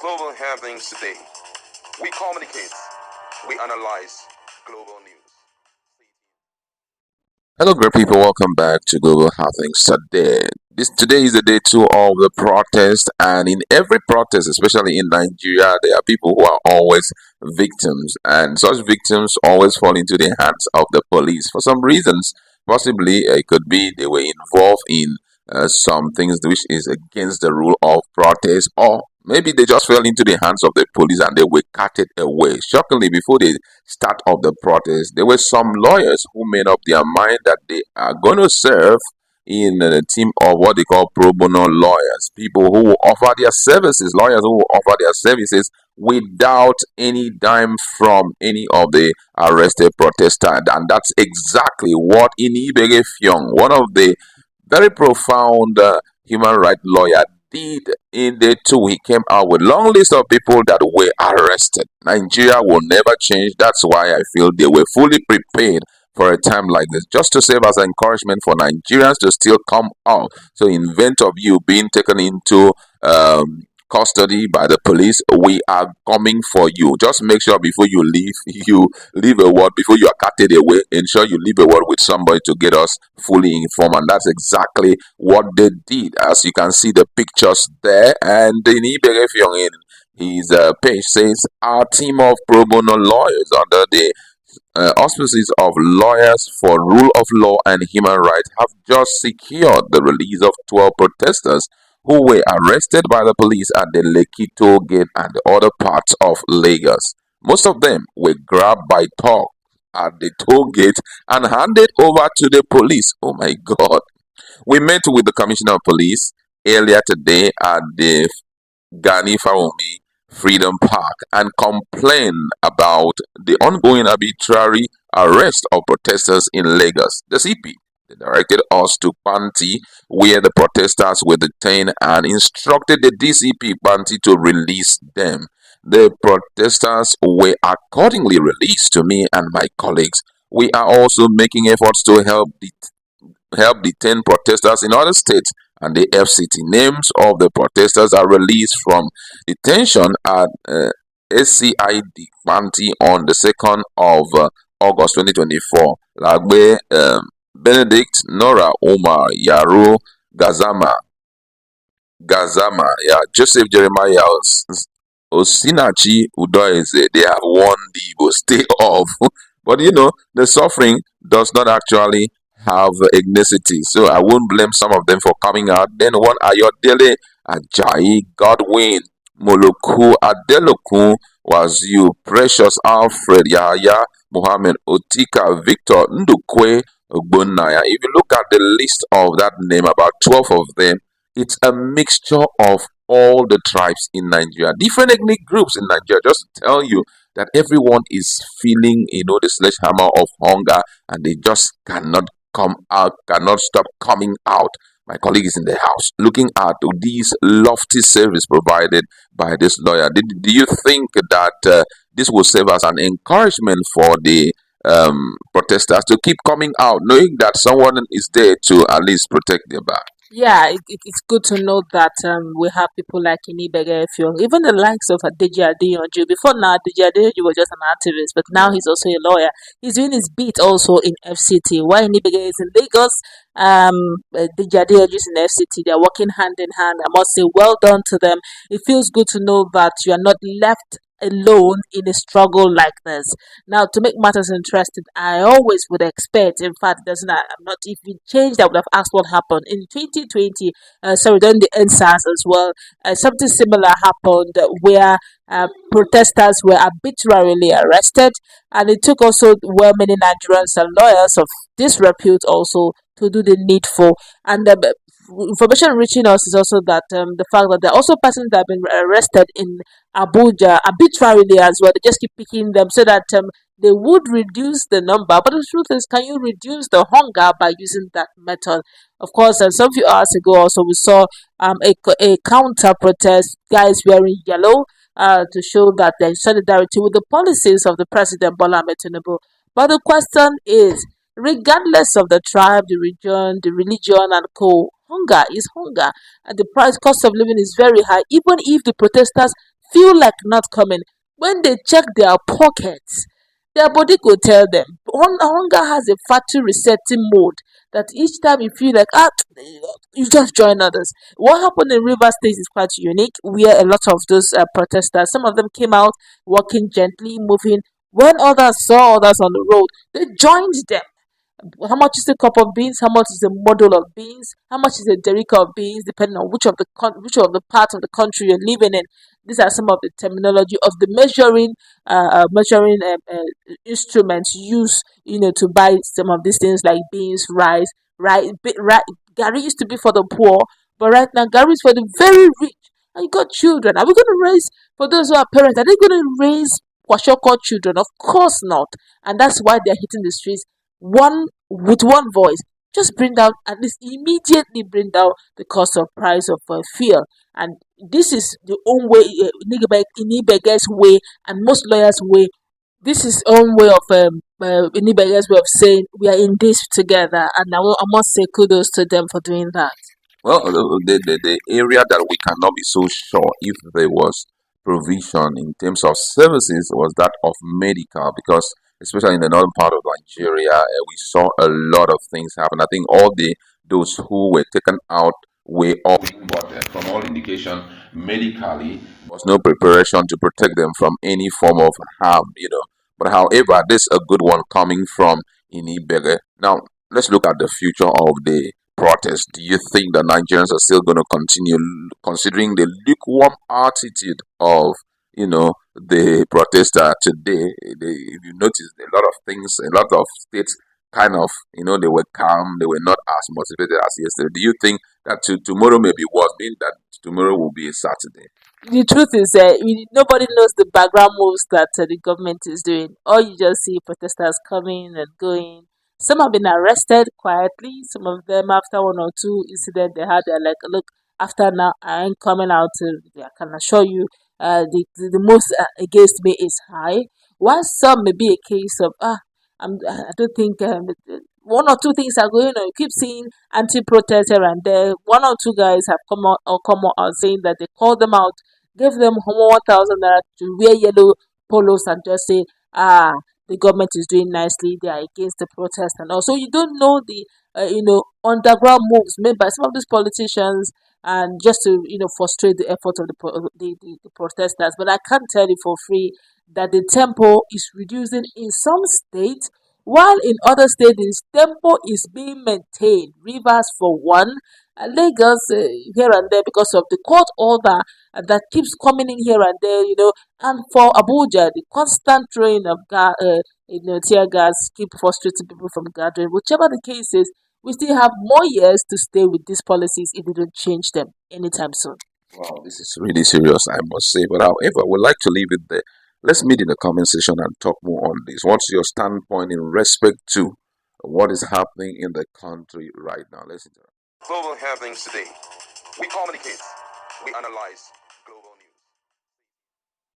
Global happenings today. We communicate. We analyze global news. Hello, great people. Welcome back to Global Happenings Today. Today is the day two of the protest, and in every protest, especially in Nigeria, there are people who are always victims, and such victims always fall into the hands of the police for some reasons. Possibly, it could be they were involved in some things which is against the rule of protest, or maybe they just fell into the hands of the police and they were carted away. Shockingly, before the start of the protest, there were some lawyers who made up their mind that they are going to serve in a team of what they call Probono lawyers, people who will offer their services, lawyers who will offer their services without any dime from any of the arrested protesters. And that's exactly what Inibehe Effiong, one of the very profound human rights lawyer, did in day two. He came out with long list of people that were arrested. Nigeria will never change. That's why I feel they were fully prepared for a time like this, just to serve as an encouragement for Nigerians to still come out. So in event of you being taken into custody by the police, we are coming for you. Just make sure before you leave a word. Before you are carted away, ensure you leave a word with somebody to get us fully informed. And that's exactly what they did, as you can see the pictures there. And the Inibehe Effiong in his page says, our team of pro bono lawyers under the auspices of Lawyers for Rule of Law and Human Rights have just secured the release of 12 protesters who were arrested by the police at the Lekki toll gate and the other parts of Lagos. Most of them were grabbed by thugs at the toll gate and handed over to the police. Oh my God. We met with the Commissioner of Police earlier today at the Gani Fawomi Freedom Park and complained about the ongoing arbitrary arrest of protesters in Lagos. The CP directed us to Panti, where the protesters were detained, and instructed the DCP Panti to release them. The protesters were accordingly released to me and my colleagues. We are also making efforts to help detain protesters in other states, and the FCT names of the protesters are released from detention at SCID Panti on the 2nd of August 2024. Lagbe Benedict, Nora, Omar, Yaro, Gazama, Joseph Jeremiah, Osinachi, Udoeze, they have won the Igbo stay off. But the suffering does not actually have ethnicity, so I won't blame some of them for coming out. Then one Ayodele, Ajayi, Godwin, Moloku, Adelokun, was you, Precious Alfred, Yahya, Muhammad, Otika, Victor, Ndukwe, Ogbonnaya. If you look at the list of that name, about 12 of them, it's a mixture of all the tribes in Nigeria, different ethnic groups in Nigeria, just to tell you that everyone is feeling, the sledgehammer of hunger, and they just cannot come out, cannot stop coming out. My colleague is in the house looking at these lofty service provided by this lawyer. Do you think that this will serve as an encouragement for the protesters to keep coming out, knowing that someone is there to at least protect their back? Yeah, it's good to know that we have people like Inibehe Effiong, even the likes of Deji Adeyanju. Before now, Deji Adeyanju was just an activist, but now he's also a lawyer. He's doing his beat also in FCT. While Inibehe is in Lagos, Deji Adeyanju is in FCT. They're working hand in hand. I must say, well done to them. It feels good to know that you are not left alone in a struggle like this. Now, to make matters interesting, I always would expect, in fact, I'm not even changed, I would have asked what happened in 2020, during the NSAS as well. Something similar happened where protesters were arbitrarily arrested, and it took also many Nigerians and lawyers of disrepute also to do the needful. And information reaching us is also that the fact that there are also persons that have been arrested in Abuja arbitrarily as well. They just keep picking them so that they would reduce the number. But the truth is, can you reduce the hunger by using that method? Of course, some few hours ago also we saw a counter protest, guys wearing yellow to show that they're in solidarity with the policies of the President Bola Ahmed Tinubu. But the question is, regardless of the tribe, the region, the religion, and hunger is hunger, and the cost of living is very high. Even if the protesters feel like not coming. When they check their pockets, their body go tell them. Hunger has a factory resetting mode that each time you feel like you just join others. What happened in River State is quite unique, where a lot of those protesters, some of them came out walking gently, moving. When others saw others on the road, they joined them. How much is a cup of beans? How much is a model of beans? How much is a derica of beans? Depending on which of the part of the country you're living in. These are some of the terminology of the measuring instruments used, to buy some of these things like beans, rice. Gari used to be for the poor, but right now Gari is for the very rich. And you got children. Are we going to raise for those who are parents? Are they going to raise kwashoko children? Of course not. And that's why they're hitting the streets one voice. Just bring down, at least immediately bring down the cost of price of fuel. And this is the own way, Inibege's way, and most lawyers' way. This is own way of Inibege's way of saying we are in this together. And I must say kudos to them for doing that. Well, the area that we cannot be so sure if there was provision in terms of services was that of medical, because especially in the northern part of Nigeria, we saw a lot of things happen. I think all those who were taken out were all, but from all indication, medically, there was no preparation to protect them from any form of harm. But however, this is a good one coming from Inibege. Now, let's look at the future of the protest. Do you think the Nigerians are still going to continue, considering the lukewarm attitude of the protester today? If you notice, a lot of things, a lot of states kind of, they were calm, they were not as motivated as yesterday. Do you think that tomorrow may be worse, meaning that tomorrow will be a Saturday? The truth is, nobody knows the background moves that the government is doing. All you just see protesters coming and going. Some have been arrested quietly. Some of them, after one or two incidents they had, they're like, "Look, after now, I ain't coming out. I can assure you, the most against me is high." While some may be a case of I don't think one or two things are going on. You keep seeing anti-protest here and there. One or two guys have come out saying that they called them out, gave them 1,000 naira to wear yellow polos and just say, the government is doing nicely. They are against the protest and also you don't know the underground moves made by some of these politicians and just to frustrate the effort of the protesters. But I can't tell you for free that the tempo is reducing in some states, while in other states the tempo is being maintained. Rivers, for one, Lagos here and there because of the court order that keeps coming in here and there, and for Abuja, the constant throwing of tear gas keep frustrating people from gathering. Whichever the case is, we still have more years to stay with these policies if we don't change them anytime soon. Wow, this is really serious, I must say. But however, we'd like to leave it there. Let's meet in the comment section and talk more on this. What's your standpoint in respect to what is happening in the country right now? Let's interact. Global happenings today. We communicate, we analyze,